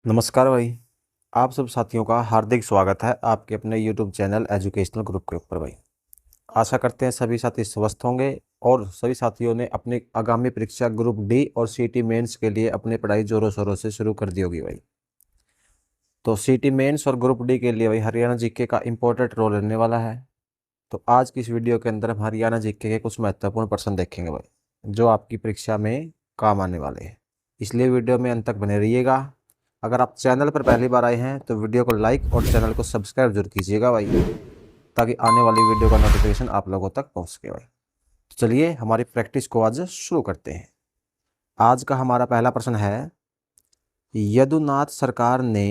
नमस्कार भाई। आप सब साथियों का हार्दिक स्वागत है आपके अपने यूट्यूब चैनल एजुकेशनल ग्रुप के ऊपर भाई। आशा करते हैं सभी साथी स्वस्थ होंगे और सभी साथियों ने अपनी आगामी परीक्षा ग्रुप डी और सीटी मेंस के लिए अपनी पढ़ाई जोरों शोरों से शुरू कर दी होगी भाई। तो सीटी मेंस और ग्रुप डी के लिए भाई हरियाणा जीके का इम्पोर्टेंट रोल रहने वाला है। तो आज की इस वीडियो के अंदर हम हरियाणा जीके के कुछ महत्वपूर्ण प्रश्न देखेंगे भाई, जो आपकी परीक्षा में काम आने वाले हैं। इसलिए वीडियो में अंत तक बने रहिएगा। अगर आप चैनल पर पहली बार आए हैं तो वीडियो को लाइक और चैनल को सब्सक्राइब जरूर कीजिएगा भाई, ताकि आने वाली वीडियो का नोटिफिकेशन आप लोगों तक पहुंच सके भाई। तो चलिए हमारी प्रैक्टिस को आज शुरू करते हैं। आज का हमारा पहला प्रश्न है, यदुनाथ सरकार ने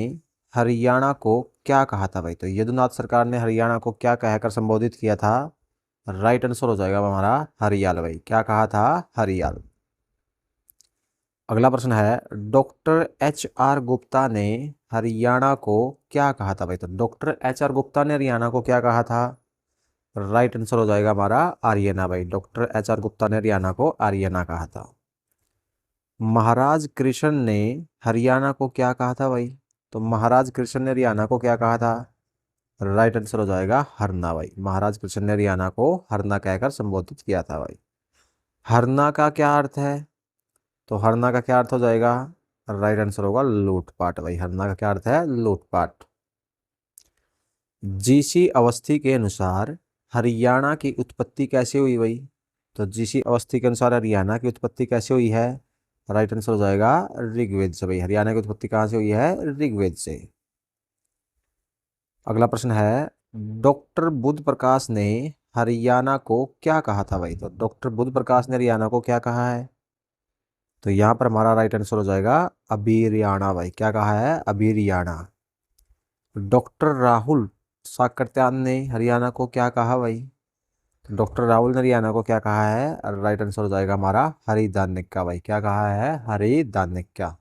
हरियाणा को क्या कहा था भाई। तो यदुनाथ सरकार ने हरियाणा को क्या कहकर संबोधित किया था। राइट आंसर हो जाएगा हमारा हरियाल भाई। क्या कहा था? हरियाल। अगला प्रश्न है, डॉक्टर एच आर गुप्ता ने हरियाणा को क्या कहा था भाई। तो डॉक्टर एच आर गुप्ता ने हरियाणा को क्या कहा था। राइट आंसर हो जाएगा हमारा आर्यना भाई। डॉक्टर एच आर गुप्ता ने हरियाणा को आर्यना कहा था। महाराज कृष्ण ने हरियाणा को क्या कहा था भाई। तो महाराज कृष्ण ने हरियाणा को क्या कहा था। राइट आंसर हो जाएगा हरना भाई। महाराज कृष्ण ने हरियाणा को हरना कहकर संबोधित किया था भाई। हरना का क्या अर्थ है। तो हरना का क्या अर्थ हो जाएगा। राइट आंसर होगा लूटपाट भाई। हरना का क्या अर्थ है? लूटपाट। जीसी अवस्थी के अनुसार हरियाणा की उत्पत्ति कैसे हुई भाई। तो जीसी अवस्थी के अनुसार हरियाणा की उत्पत्ति कैसे हुई है। राइट आंसर हो जाएगा ऋग्वेद से भाई। हरियाणा की उत्पत्ति कहाँ से हुई है? ऋग्वेद से। अगला प्रश्न है, डॉक्टर बुद्ध प्रकाश ने हरियाणा को क्या कहा था भाई। तो डॉक्टर बुद्ध प्रकाश ने हरियाणा को क्या कहा है। तो यहाँ पर हमारा राइट आंसर हो जाएगा अभिरियाणा भाई। क्या कहा है? अभिरियाणा। डॉक्टर राहुल साकरत्यान ने हरियाणा को क्या कहा भाई। तो डॉक्टर राहुल ने हरियाणा को क्या कहा है। राइट आंसर हो जाएगा हमारा हरिदान्यका भाई। क्या कहा है? हरिदान्यका।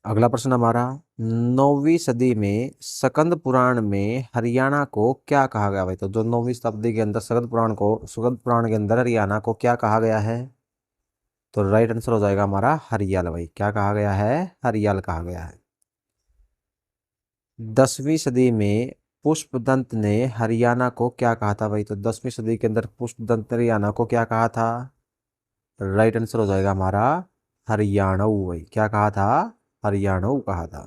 अगला प्रश्न हमारा, 9वीं सदी में सकंद पुराण में हरियाणा को क्या कहा गया भाई। तो जो 9वीं शताब्दी के अंदर सकंद पुराण के अंदर हरियाणा को क्या कहा गया है। तो राइट आंसर हो जाएगा हमारा हरियाल भाई। क्या कहा गया है? हरियाल कहा गया है। 10वीं सदी में पुष्पदंत ने हरियाणा को क्या कहा था भाई। तो 10वीं सदी के अंदर पुष्पदंत ने हरियाणा को क्या कहा था। राइट आंसर हो जाएगा हमारा हरियाणऊ भाई। क्या कहा था? हरियाणऊ कहा था।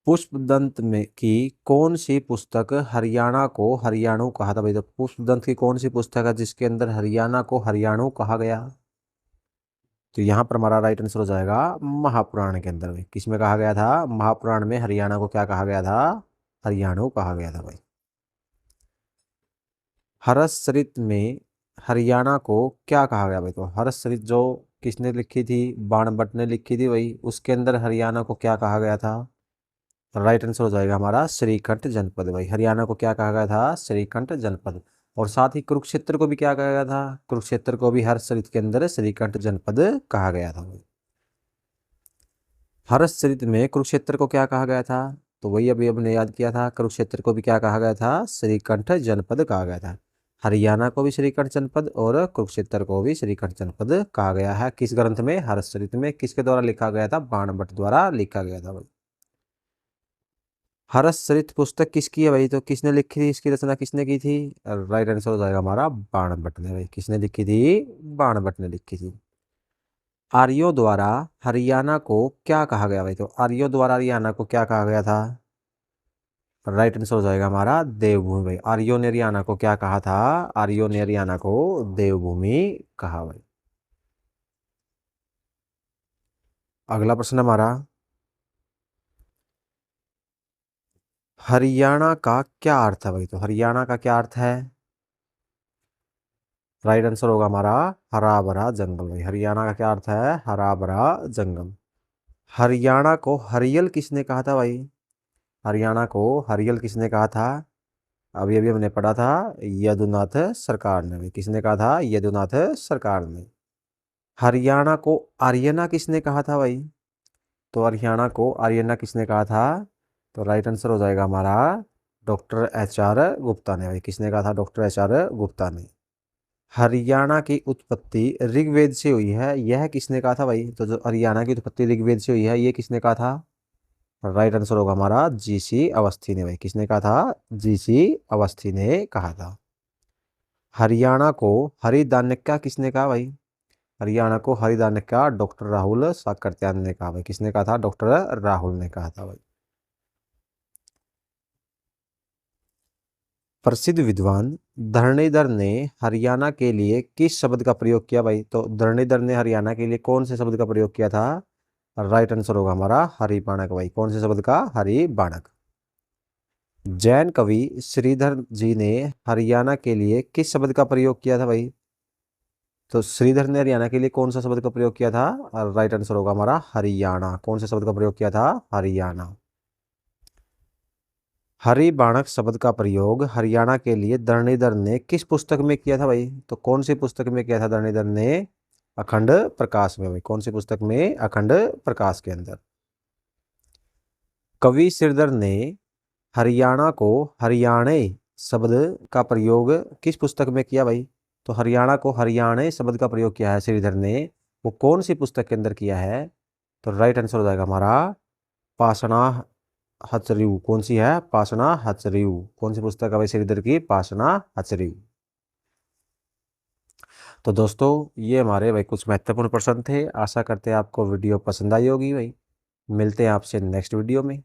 पुष्पदंत में की कौन सी पुस्तक हरियाणा को हरियाणु कहा था भाई। तो पुष्पदंत की कौन सी पुस्तक है जिसके अंदर हरियाणा को हरियाणु कहा गया। तो यहाँ पर हमारा राइट आंसर हो जाएगा महापुराण के अंदर भाई। किसमें कहा गया था? महापुराण में हरियाणा को क्या कहा गया था। हरियाणु कहा गया था भाई। हरसरित में हरियाणा को क्या कहा गया भाई। तो हरसरित जो किसने लिखी थी? बाणभट्ट ने लिखी थी भाई। उसके अंदर हरियाणा को क्या कहा गया था। राइट आंसर हो जाएगा हमारा श्रीकंठ जनपद भाई। हरियाणा को क्या कहा गया था? श्रीकंठ जनपद। और साथ ही कुरुक्षेत्र को भी क्या कहा गया था। कुरुक्षेत्र को भी हर्षचरित के अंदर श्रीकंठ जनपद कहा गया था भाई। हर्षचरित में कुरुक्षेत्र को क्या कहा गया था। तो वही अभी हमने याद किया था। कुरुक्षेत्र को भी क्या कहा गया था? श्रीकंठ जनपद कहा गया था। हरियाणा को भी श्रीकंठ जनपद और कुरुक्षेत्र को भी श्रीकंठ जनपद कहा गया है। किस ग्रंथ में? हर्षचरित में। किसके द्वारा लिखा गया था? बाणभट्ट द्वारा लिखा गया था भाई। हरसरित पुस्तक किसकी है भाई। तो किसने लिखी थी? इसकी रचना किसने की थी। राइट आंसर हो जाएगा हमारा बाणभट्ट ने भाई। किसने लिखी थी? बाणभट्ट ने लिखी थी। आर्यों द्वारा हरियाणा को क्या कहा गया भाई। तो आर्यों द्वारा हरियाणा को क्या कहा गया था। राइट आंसर हो जाएगा हमारा देवभूमि भाई। आर्यों ने हरियाणा को क्या कहा था। आर्यों ने हरियाणा को देवभूमि कहा भाई। अगला प्रश्न हमारा, हरियाणा का क्या अर्थ है भाई। तो हरियाणा का क्या अर्थ है। राइट आंसर होगा हमारा हरा भरा जंगल भाई। हरियाणा का क्या अर्थ है? हरा भरा जंगल। हरियाणा को हरियल किसने कहा था भाई। हरियाणा को हरियल किसने कहा था। अभी अभी हमने पढ़ा था यदुनाथ सरकार ने भाई। किसने कहा था? यदुनाथ सरकार ने। हरियाणा को आर्यना किसने कहा था भाई। तो हरियाणा को आर्यना किसने कहा था। तो राइट आंसर हो जाएगा हमारा डॉक्टर एच आर गुप्ता ने भाई। किसने कहा था? डॉक्टर एच आर गुप्ता ने। हरियाणा की उत्पत्ति ऋग्वेद से हुई है, यह किसने कहा था भाई? तो जो हरियाणा की उत्पत्ति ऋग्वेद से हुई है, ये किसने कहा था? राइट आंसर होगा हमारा जीसी अवस्थी ने भाई। किसने कहा था? जीसी अवस्थी ने कहा था। हरियाणा को हरिदान्यका किसने कहा भाई? हरियाणा को हरिदान्यका डॉक्टर राहुल सातकर्त्यान ने कहा भाई। किसने कहा था? डॉक्टर राहुल ने कहा था भाई। प्रसिद्ध विद्वान धरणीधर ने हरियाणा के लिए किस शब्द का प्रयोग किया भाई? तो धरणीधर ने हरियाणा के लिए कौन से शब्द का प्रयोग किया था? राइट आंसर होगा हमारा हरिबाणक भाई। कौन से शब्द का? हरिबाणक। जैन कवि श्रीधर जी ने हरियाणा के लिए किस शब्द का प्रयोग किया था भाई? तो श्रीधर ने हरियाणा के लिए कौन सा शब्द का प्रयोग किया था? राइट आंसर होगा हमारा हरियाणा। कौन से शब्द का प्रयोग किया था? हरियाणा। हरिबाणक शब्द का प्रयोग हरियाणा के लिए धरणीधर ने किस पुस्तक में किया था भाई? तो कौन सी पुस्तक में किया था धरणीधर ने? अखंड प्रकाश में भाई। कौन सी पुस्तक में? अखंड प्रकाश के अंदर। कवि श्रीधर ने हरियाणा को हरियाणे शब्द का प्रयोग किस पुस्तक में किया भाई? तो हरियाणा को हरियाणे शब्द का प्रयोग किया है श्रीधर ने, वो कौन सी पुस्तक के अंदर किया है? तो राइट आंसर हो जाएगा हमारा पाषाणा हचरीव। कौन सी है? पाषाणा हचरीव। कौन सी पुस्तक है भाई श्रीधर की? पाषाणा हचरीव। तो दोस्तों, ये हमारे भाई कुछ महत्वपूर्ण प्रश्न थे। आशा करते हैं आपको वीडियो पसंद आई होगी भाई। मिलते हैं आपसे नेक्स्ट वीडियो में।